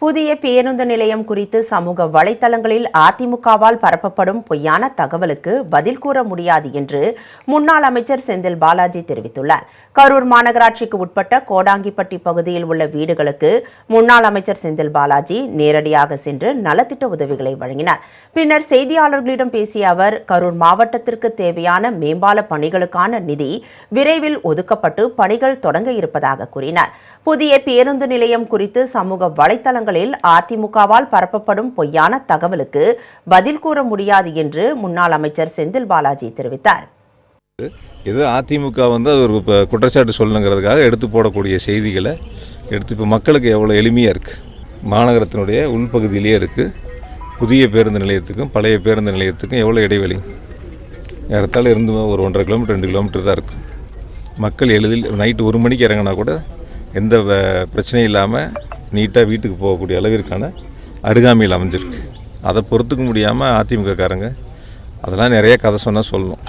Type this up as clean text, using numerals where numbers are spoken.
புதிய பேருந்து நிலையம் குறித்து சமூக வலைதளங்களில் அதிமுகவால் பரப்பப்படும் பொய்யான தகவலுக்கு பதில் கூற முடியாது என்று முன்னாள் அமைச்சர் செந்தில் பாலாஜி தெரிவித்துள்ளார். கரூர் மாநகராட்சிக்கு உட்பட்ட கோடாங்கிப்பட்டி பகுதியில் உள்ள வீடுகளுக்கு முன்னாள் அமைச்சர் செந்தில் பாலாஜி நேரடியாக சென்று நலத்திட்ட உதவிகளை வழங்கினார். பின்னர் செய்தியாளர்களிடம் பேசிய அவர், கரூர் மாவட்டத்திற்கு தேவையான மேம்பால பணிகளுக்கான நிதி விரைவில் ஒதுக்கப்பட்டு பணிகள் தொடங்க இருப்பதாக கூறினார். புதிய பேருந்து நிலையம் குறித்து சமூக வலைதளங்களில் அதிமுகவால் பரப்பப்படும் பொய்யான தகவலுக்கு பதில் கூற முடியாது என்று முன்னாள் அமைச்சர் செந்தில் பாலாஜி தெரிவித்தார். இது அதிமுக அது ஒரு குற்றச்சாட்டு சொல்லணுங்கிறதுக்காக எடுத்து போடக்கூடிய செய்திகளை எடுத்து இப்போ மக்களுக்கு எவ்வளோ எளிமையாக இருக்குது. மாநகரத்தினுடைய உள்பகுதியிலேயே இருக்குது. புதிய பேருந்து நிலையத்துக்கும் பழைய பேருந்து நிலையத்துக்கும் எவ்வளோ இடைவெளி, ஏறத்தாழ இருந்து ஒரு 1.5 கிலோமீட்டர் 2 கிலோமீட்டர் தான் இருக்குது. மக்கள் எளிதில் நைட்டு 1 மணிக்கு இறங்கினா கூட எந்த பிரச்சனையும் இல்லாமல் நீட்டாக வீட்டுக்கு போகக்கூடிய அளவிற்கான அருகாமையில் அமைஞ்சிருக்கு. அதை பொறுத்துக்க முடியாமல் அதிமுக காரங்க அதெல்லாம் நிறைய கதை சொன்னால் சொல்லணும்.